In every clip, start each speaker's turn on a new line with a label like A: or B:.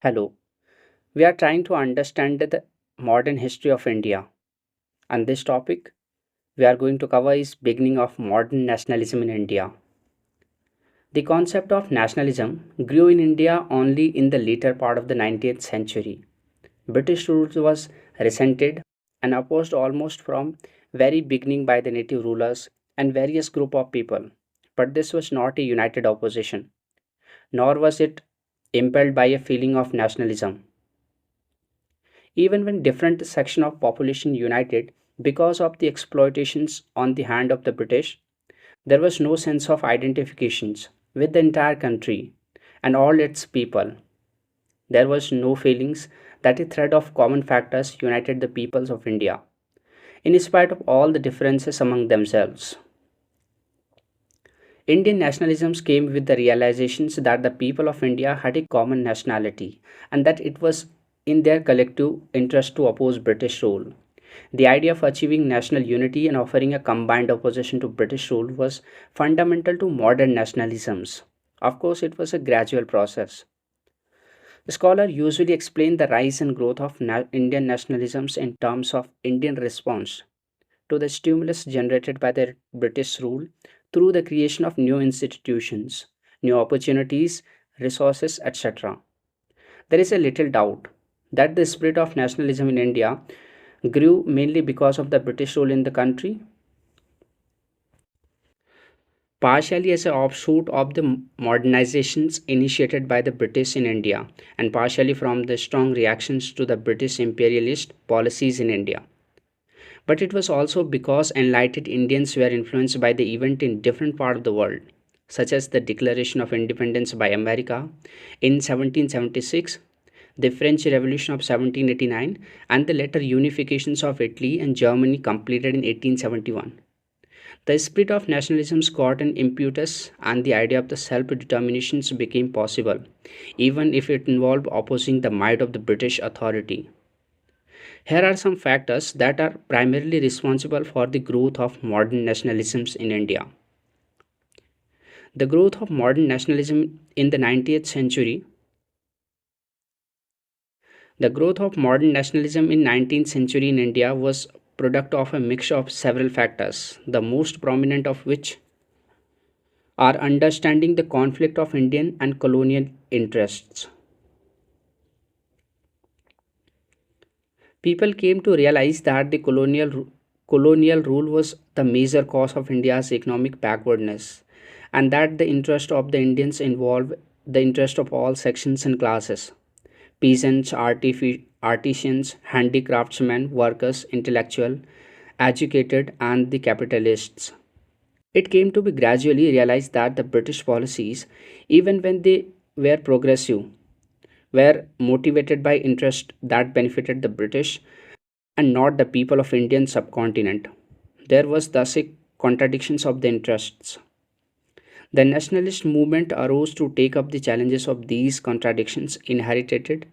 A: Hello. We are trying to understand the modern history of India, and this topic we are going to cover is beginning of modern nationalism in India. The concept of nationalism grew in India only in the later part of the 19th century. British rule was resented and opposed almost from very beginning by the native rulers and various group of people. But this was not a united opposition, nor was it impelled by a feeling of nationalism. Even when different section of population united because of the exploitations on the hand of the British, there was no sense of identifications with the entire country and all its people. There was no feelings that a thread of common factors united the peoples of India, in spite of all the differences among themselves. Indian nationalisms came with the realizations that the people of India had a common nationality and that it was in their collective interest to oppose British rule. The idea of achieving national unity and offering a combined opposition to British rule was fundamental to modern nationalisms. Of course, it was a gradual process. Scholars usually explain the rise and growth of Indian nationalisms in terms of Indian response to the stimulus generated by the British rule through the creation of new institutions, new opportunities, resources, etc. There is a little doubt that the spirit of nationalism in India grew mainly because of the British rule in the country, partially as an offshoot of the modernizations initiated by the British in India, and partially from the strong reactions to the British imperialist policies in India. But it was also because enlightened Indians were influenced by the event in different parts of the world, such as the Declaration of Independence by America in 1776, the French Revolution of 1789, and the later unifications of Italy and Germany completed in 1871. The spirit of nationalism got an impetus, and the idea of the self determination became possible, even if it involved opposing the might of the British authority. Here are some factors that are primarily responsible for the growth of modern nationalisms in India. The growth of modern nationalism in the 19th century. The growth of modern nationalism in 19th century in India was product of a mix of several factors, the most prominent of which are understanding the conflict of Indian and colonial interests. People came to realize that the colonial rule was the major cause of India's economic backwardness, and that the interest of the Indians involved the interest of all sections and classes: peasants, artisans, handicraftsmen, workers, intellectual, educated, and the capitalists. It came to be gradually realized that the British policies, even when they were progressive, were motivated by interest that benefited the British and not the people of Indian subcontinent. There was thus a contradiction of the interests. The nationalist movement arose to take up the challenges of these contradictions inherited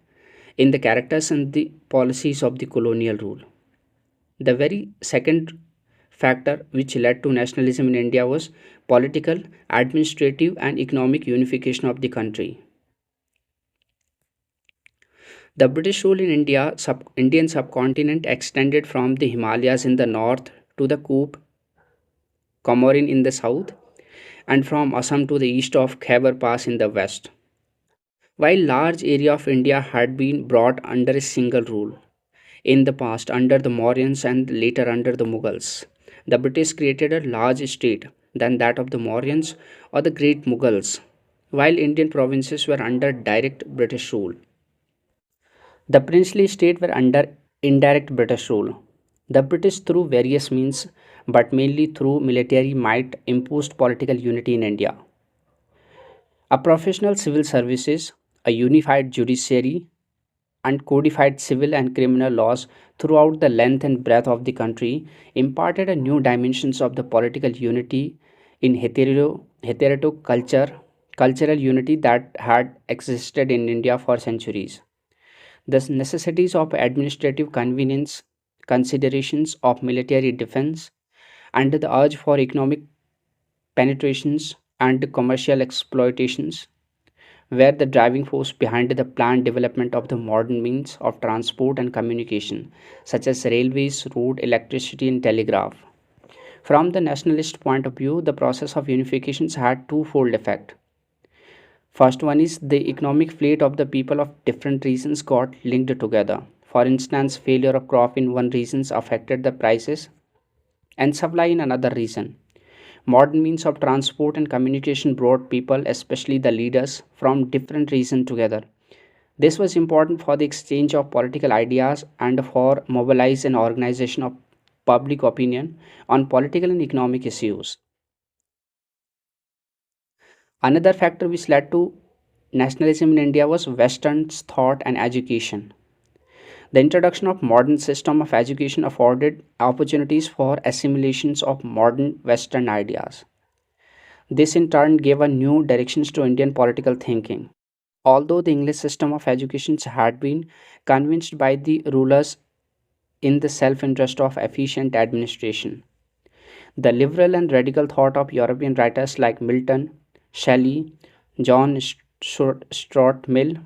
A: in the characters and the policies of the colonial rule. The very second factor which led to nationalism in India was political, administrative, and economic unification of the country. The British rule in Indian subcontinent extended from the Himalayas in the north to the Coop Comorin in the south, and from Assam to the east of Khyber Pass in the west. While large area of India had been brought under a single rule in the past under the Mauryans and later under the Mughals, the British created a large state than that of the Mauryans or the great Mughals, while Indian provinces were under direct British rule. The princely state were under indirect British rule. The British, through various means, but mainly through military might, imposed political unity in India. A professional civil services, a unified judiciary, and codified civil and criminal laws throughout the length and breadth of the country imparted a new dimensions of the political unity in hitherto cultural unity that had existed in India for centuries. The necessities of administrative convenience, considerations of military defense, and the urge for economic penetrations and commercial exploitations were the driving force behind the planned development of the modern means of transport and communication, such as railways, road, electricity, and telegraph. From the nationalist point of view, the process of unification had twofold effect. First one is the economic fate of the people of different regions got linked together. For instance, failure of crop in one region affected the prices and supply in another region. Modern means of transport and communication brought people, especially the leaders, from different regions together. This was important for the exchange of political ideas and for mobilize and organization of public opinion on political and economic issues. Another factor which led to nationalism in India was Western's thought and education. The introduction of modern system of education afforded opportunities for assimilations of modern Western ideas. This in turn gave a new directions to Indian political thinking. Although the English system of education had been convinced by the rulers in the self-interest of efficient administration, the liberal and radical thought of European writers like Milton, Shelley, John Stuart Mill,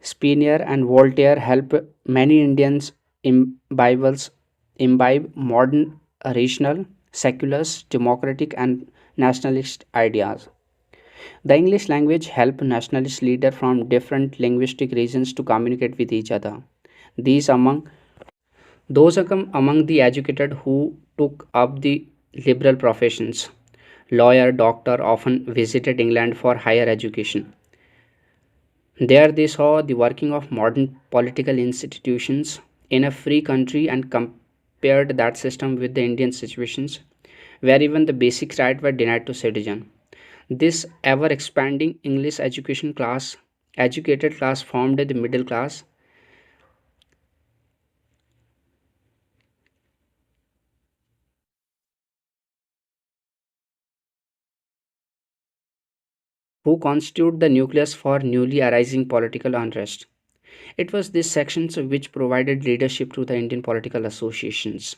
A: Spinier, and Voltaire helped many Indians imbibe modern, rational, secular, democratic, and nationalist ideas. The English language helped nationalist leaders from different linguistic regions to communicate with each other. These among those among the educated who took up the liberal professions. Lawyer, doctor often visited England for higher education. There they saw the working of modern political institutions in a free country and compared that system with the Indian situations where even the basic rights were denied to citizens. This ever expanding English educated class formed the middle class who constitute the nucleus for newly arising political unrest. It was these sections which provided leadership to the Indian political associations.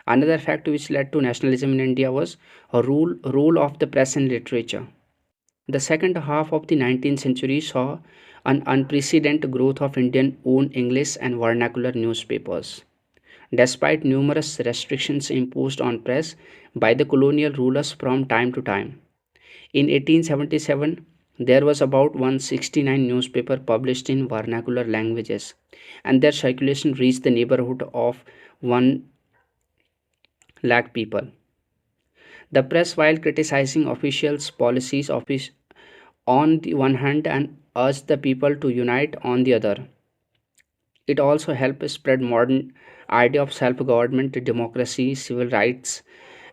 A: Another fact which led to nationalism in India was a role of the press and literature. The second half of the 19th century saw an unprecedented growth of Indian owned English and vernacular newspapers. Despite numerous restrictions imposed on press by the colonial rulers from time to time. In 1877, there was about 169 newspapers published in vernacular languages, and their circulation reached the neighborhood of 1 lakh people. The press, while criticizing officials' policies on the one hand and urged the people to unite on the other, it also helped spread modern idea of self-government, democracy, civil rights,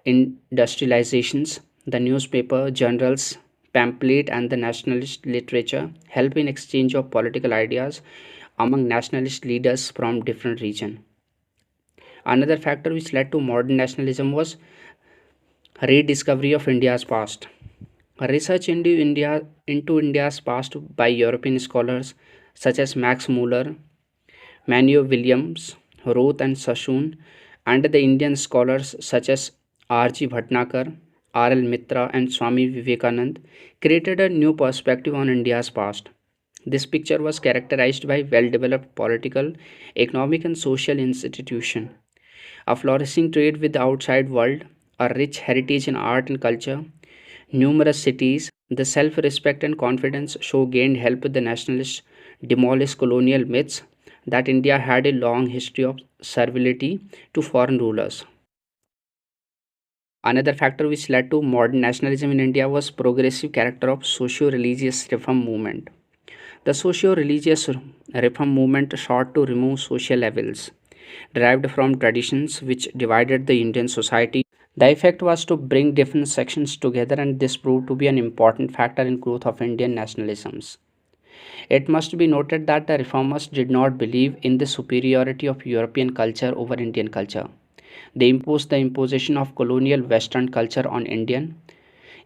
A: industrializations. The newspaper, journals, pamphlet, and the nationalist literature help in exchange of political ideas among nationalist leaders from different regions. Another factor which led to modern nationalism was rediscovery of India's past. Research into India's past by European scholars such as Max Muller, Manuel Williams, Roth, and Sassoon, and the Indian scholars such as R.G. Bhatnagar, R.L. Mitra, and Swami Vivekanand created a new perspective on India's past. This picture was characterized by well developed political, economic, and social institutions, a flourishing trade with the outside world, a rich heritage in art and culture, numerous cities, the self respect and confidence show gained help the nationalists demolish colonial myths that India had a long history of servility to foreign rulers. Another factor which led to modern nationalism in India was progressive character of socio-religious reform movement. The socio-religious reform movement sought to remove social evils derived from traditions which divided the Indian society. The effect was to bring different sections together, and this proved to be an important factor in growth of Indian nationalisms. It must be noted that the reformers did not believe in the superiority of European culture over Indian culture. They imposed the imposition of colonial Western culture on Indian.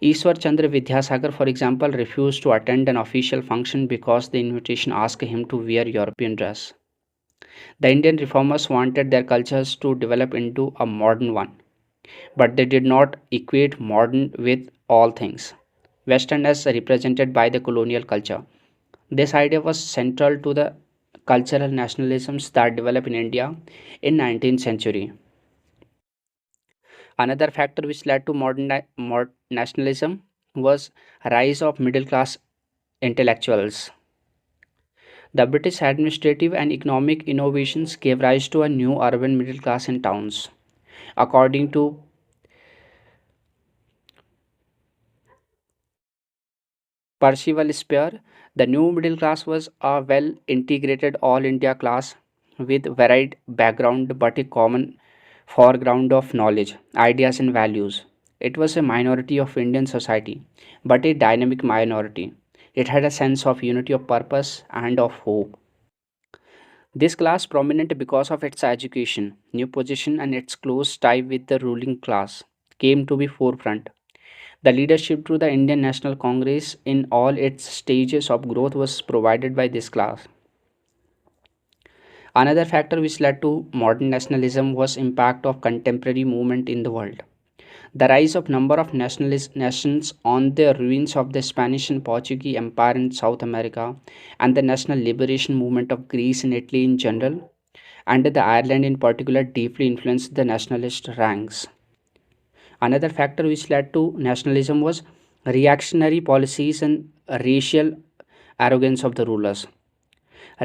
A: Ishwar Chandra Vidyasagar, for example, refused to attend an official function because the invitation asked him to wear European dress. The Indian reformers wanted their cultures to develop into a modern one, but they did not equate modern with all things. Westerners represented by the colonial culture. This idea was central to the cultural nationalisms that developed in India in 19th century. Another factor which led to modern nationalism was rise of middle class intellectuals. The British administrative and economic innovations gave rise to a new urban middle class in towns. According to Percival Spear, the new middle class was a well integrated all India class with varied background but a common foreground of knowledge, ideas, and values. It was a minority of Indian society, but a dynamic minority. It had a sense of unity of purpose and of hope. This class, prominent because of its education, new position, and its close tie with the ruling class, came to be forefront. The leadership to the Indian National Congress in all its stages of growth was provided by this class. Another factor which led to modern nationalism was impact of contemporary movement in the world. The rise of number of nationalist nations on the ruins of the Spanish and Portuguese empire in South America and the national liberation movement of Greece and Italy in general and the Ireland in particular deeply influenced the nationalist ranks. Another factor which led to nationalism was reactionary policies and racial arrogance of the rulers.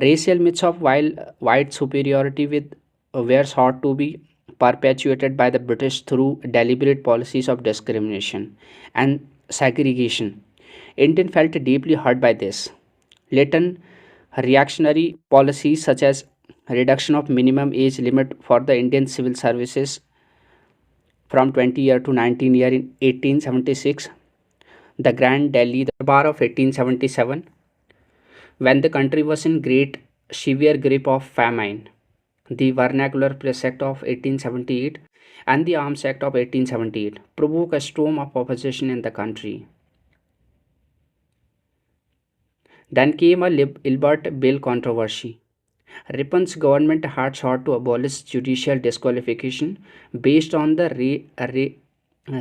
A: Racial myths of white superiority were sought to be perpetuated by the British through deliberate policies of discrimination and segregation. Indian felt deeply hurt by this. Latent reactionary policies such as reduction of minimum age limit for the Indian civil services from 20 year to 19 year in 1876, the Grand Delhi Darbar of 1877, when the country was in great severe grip of famine, the Vernacular Press Act of 1878 and the Arms Act of 1878 provoked a storm of opposition in the country. Then came a Ilbert Bill controversy. Rippon's government had sought to abolish judicial disqualification based on the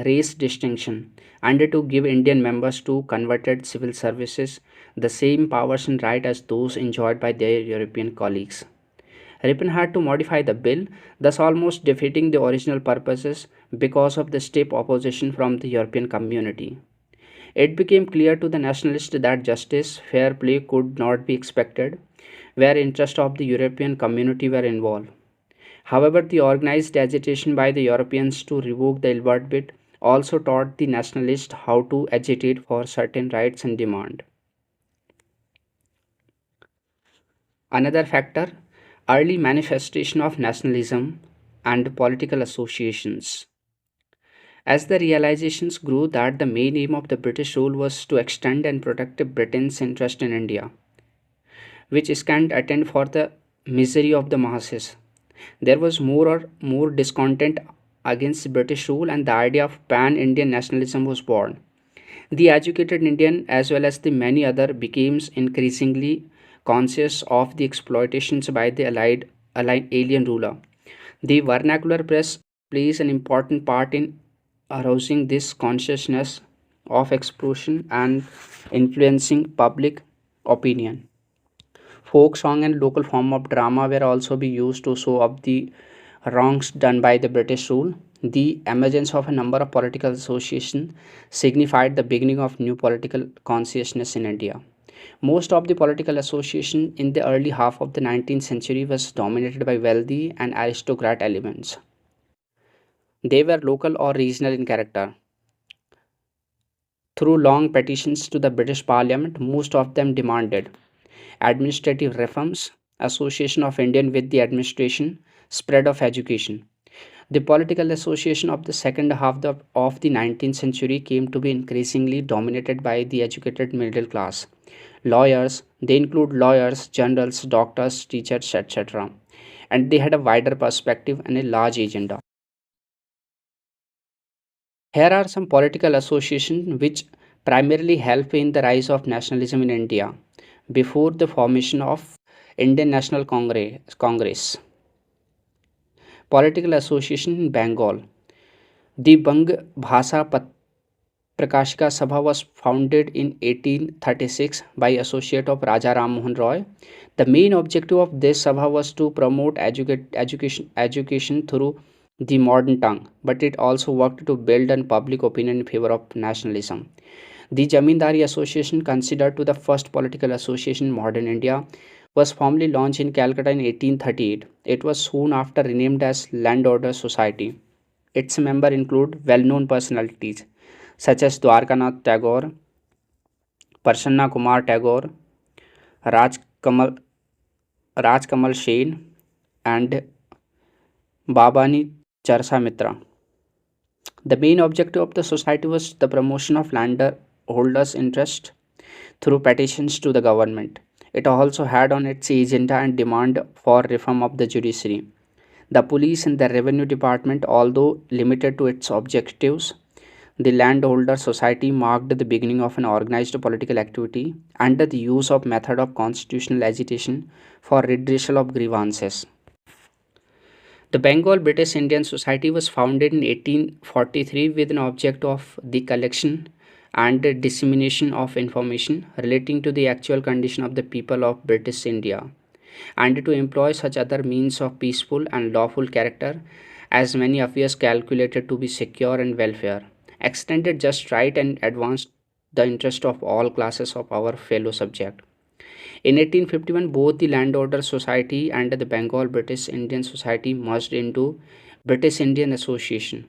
A: race distinction and to give Indian members to converted civil services the same powers and rights as those enjoyed by their European colleagues. Ripon had to modify the bill, thus almost defeating the original purposes because of the stiff opposition from the European community. It became clear to the nationalists that justice, fair play could not be expected where interests of the European community were involved. However, the organized agitation by the Europeans to revoke the Ilbert Bill also taught the nationalists how to agitate for certain rights and demand. Another factor, early manifestation of nationalism and political associations. As the realizations grew that the main aim of the British rule was to extend and protect Britain's interest in India, which scant attend for the misery of the masses. There was more discontent against British rule and the idea of pan-Indian nationalism was born. The educated Indian as well as the many other became increasingly conscious of the exploitations by the allied alien ruler. The vernacular press plays an important part in arousing this consciousness of explosion and influencing public opinion. Folk song and local form of drama were also be used to show up the wrongs done by the British rule. The emergence of a number of political associations signified the beginning of new political consciousness in India. Most of the political association in the early half of the 19th century was dominated by wealthy and aristocrat elements. They were local or regional in character. Through long petitions to the British Parliament, most of them demanded administrative reforms, association of Indian with the administration, spread of education. The political association of the second half of the 19th century came to be increasingly dominated by the educated middle class. Lawyers, they include lawyers, generals, doctors, teachers, etc. And they had a wider perspective and a large agenda. Here are some political associations which primarily helped in the rise of nationalism in India before the formation of Indian National Congress. Political association in Bengal. The Bang Bhasa Prakashika Sabha was founded in 1836 by associate of Raja Ram Mohan Roy. The main objective of this Sabha was to promote education through the modern tongue, but it also worked to build an public opinion in favor of nationalism. The Jamindari Association, considered to the first political association in modern India, was formally launched in Calcutta in 1838. It was soon after renamed as Land Order Society. Its members include well-known personalities such as Dwarkanath Tagore, Prasanna Kumar Tagore, Raj Kamal, Raj Kamal Sen, and Babani Charsa Mitra. The main objective of the society was the promotion of landholders' interest through petitions to the government. It also had on its agenda and demand for reform of the judiciary. The police and the revenue department, although limited to its objectives, the landholder society marked the beginning of an organized political activity under the use of method of constitutional agitation for redressal of grievances. The Bengal British Indian Society was founded in 1843 with an object of the collection and dissemination of information relating to the actual condition of the people of British India, and to employ such other means of peaceful and lawful character as many affairs calculated to be secure and welfare, extended just right and advanced the interest of all classes of our fellow subject. In 1851, both the Landholder Society and the Bengal British Indian Society merged into British Indian Association,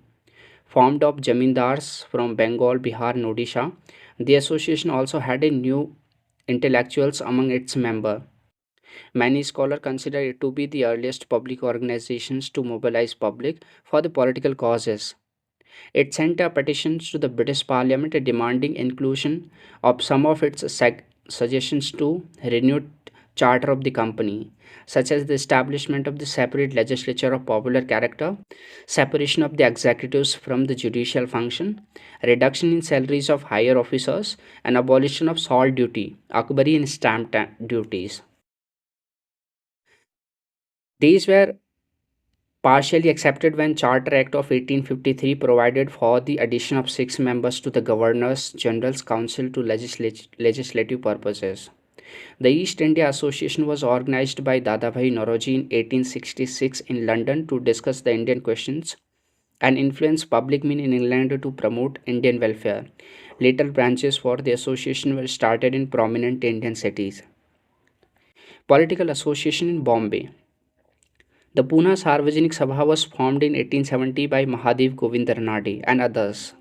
A: formed of Jamindars from Bengal, Bihar, and Odisha. The association also had a new intellectuals among its members. Many scholars consider it to be the earliest public organizations to mobilize public for the political causes. It sent petitions to the British Parliament demanding inclusion of some of its suggestions to renewed charter of the company, such as the establishment of the separate legislature of popular character, separation of the executives from the judicial function, reduction in salaries of higher officers, and abolition of salt duty, Akbari and stamp duties. These were partially accepted when Charter Act of 1853 provided for the addition of six members to the Governors General's Council to legislative purposes. The East India Association was organized by Dadabhai Naoroji in 1866 in London to discuss the Indian questions and influence public men in England to promote Indian welfare. Later branches for the association were started in prominent Indian cities. Political Association in Bombay. The Pune Sarvajanik Sabha was formed in 1870 by Mahadev Govind Ranade and others,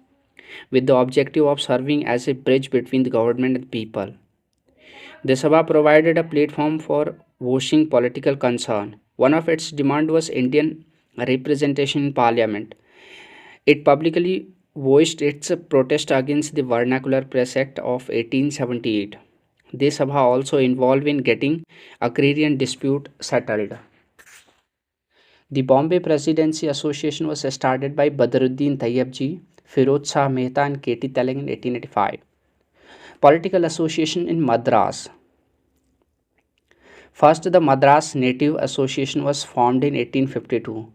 A: with the objective of serving as a bridge between the government and people. The Sabha provided a platform for voicing political concern. One of its demands was Indian representation in parliament. It publicly voiced its protest against the Vernacular Press Act of 1878. This Sabha also involved in getting agrarian dispute settled. The Bombay Presidency Association was started by Badruddin Tayyabji, Firoz Shah Mehta, and K.T. Telang in 1885. Political Association in Madras. First, the Madras Native Association was formed in 1852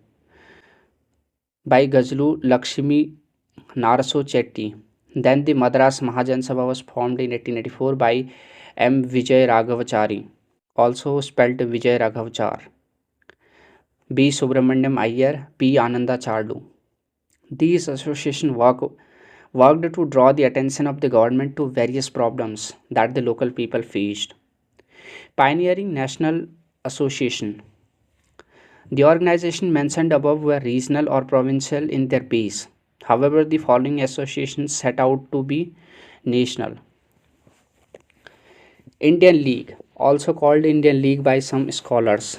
A: by Gazlu Lakshmi Naraso Chetty. Then the Madras Mahajan Sabha was formed in 1884 by M. Vijay Raghavachari, also spelled Vijay Raghavachar, B. Subramanyam Iyer, P. Ananda Chardu. These associations worked to draw the attention of the government to various problems that the local people faced. Pioneering National Association. The organization mentioned above were regional or provincial in their base. However, the following associations set out to be national. Indian League, also called Indian League by some scholars,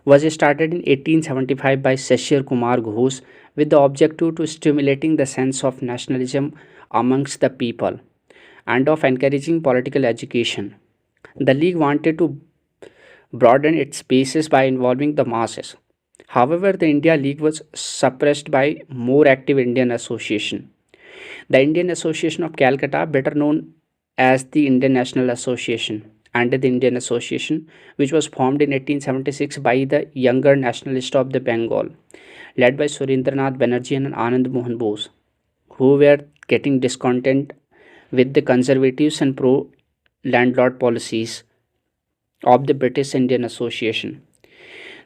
A: was started in 1875 by Shashir Kumar Ghosh with the objective to stimulating the sense of nationalism amongst the people and of encouraging political education. The League wanted to broaden its basis by involving the masses. However, the India League was suppressed by more active Indian Association. The Indian Association of Calcutta, better known as the Indian National Association, and the Indian Association, which was formed in 1876 by the younger nationalists of the Bengal, led by Surendranath Banerjee and Anand Mohan Bose, who were getting discontent with the conservatives and pro landlord policies of the British Indian Association.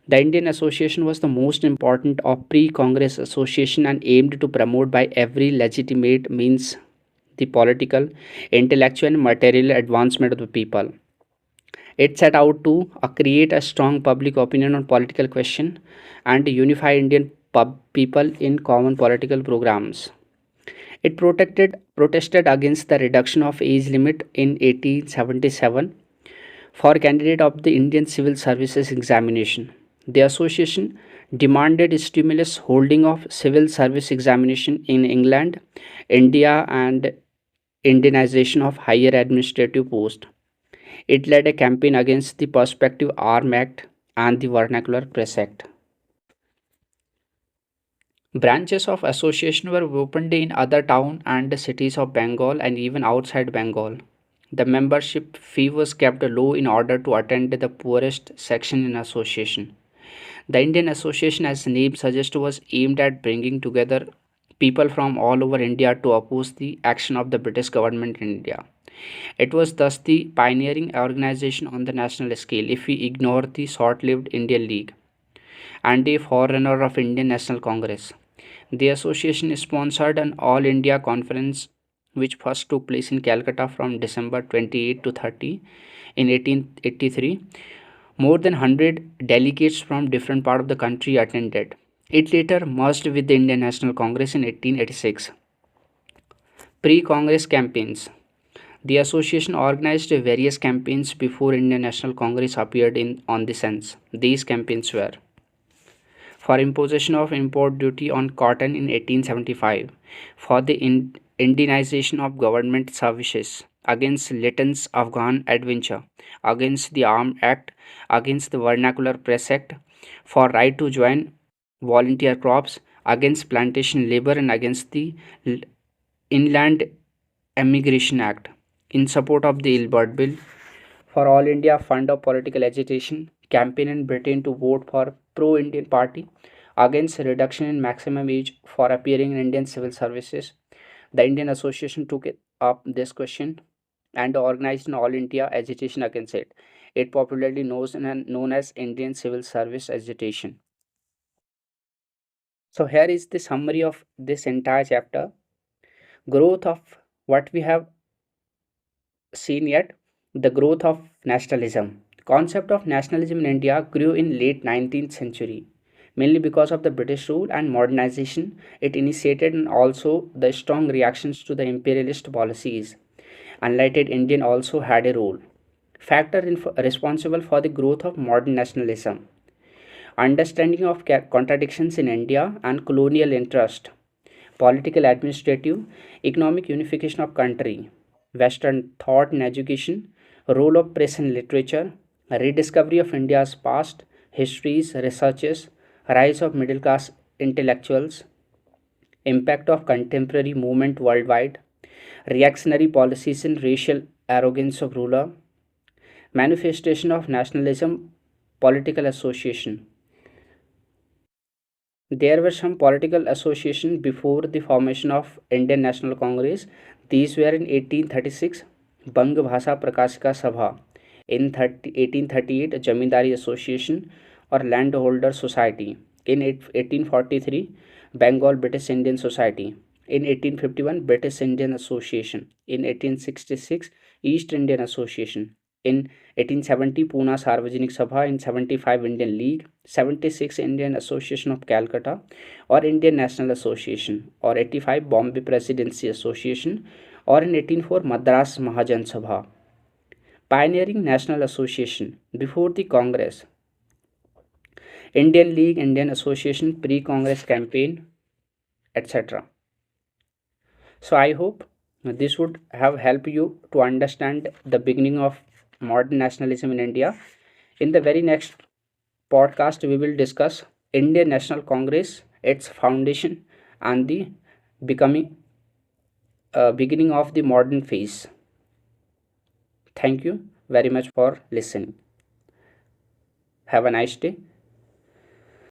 A: The Indian Association was the most important of pre-Congress association and aimed to promote by every legitimate means the political, intellectual and material advancement of the people. It set out to create a strong public opinion on political question and unify Indian people in common political programs. It protested against the reduction of age limit in 1877 for candidate of the Indian Civil Services examination. The association demanded stimulus holding of civil service examination in England, India and Indianization of higher administrative posts. It led a campaign against the Prospective Arm Act and the Vernacular Press Act. Branches of association were opened in other towns and cities of Bengal and even outside Bengal. The membership fee was kept low in order to attend the poorest section in association. The Indian Association, as the name suggests, was aimed at bringing together people from all over India to oppose the action of the British government in India. It was thus the pioneering organization on the national scale if we ignore the short lived Indian League and a forerunner of Indian National Congress. The association sponsored an All India conference which first took place in Calcutta from December 28 to 30 in 1883. More than 100 delegates from different parts of the country attended. It later merged with the Indian National Congress in 1886. Pre-Congress campaigns. The association organized various campaigns before Indian National Congress appeared on the scene. These campaigns were for imposition of import duty on cotton in 1875, for the Indianization of government services, against Lytton's Afghan adventure, against the Arm Act, against the Vernacular Press Act, for right to join volunteer crops, against plantation labor and against the Inland Emigration Act, in support of the Ilbert Bill, for All India Fund of Political Agitation, campaign in Britain to vote for pro-Indian party, against reduction in maximum age for appearing in Indian civil services. The Indian Association took up this question and organized an all India agitation against it. It popularly known as Indian Civil Service Agitation. So here is the summary of this entire chapter. Growth of what we have seen yet, the growth of nationalism. Concept of nationalism in India grew in late 19th century, mainly because of the British rule and modernization it initiated and also the strong reactions to the imperialist policies. Enlightened Indian also had a role. Factor responsible for the growth of modern nationalism. Understanding of contradictions in India and colonial interest, political, administrative, economic unification of country, Western thought and education, role of press and literature, rediscovery of India's past, histories, researches, rise of middle class intellectuals, impact of contemporary movement worldwide, reactionary policies and racial arrogance of ruler, manifestation of nationalism, political association. There were some political associations before the formation of Indian National Congress. These were in 1836 Bang Bhasha Prakashika Sabha, in 1838 Jamindari Association or Landholder Society, in 1843 Bengal British Indian Society, in 1851 British Indian Association, in 1866 East Indian Association, in 1870 Pune Sarvajanik Sabha, in 75 Indian League, 76 Indian Association of Calcutta or Indian National Association, or 85 Bombay Presidency Association, or in 1804 Madras Mahajan Sabha. Pioneering National Association before the Congress, Indian League, Indian Association, pre-Congress campaign, etc. So I hope this would have helped you to understand the beginning of modern nationalism in India. In the very next podcast, we will discuss Indian National Congress, its foundation, and the becoming beginning of the modern phase. Thank you very much for listening. Have a nice day.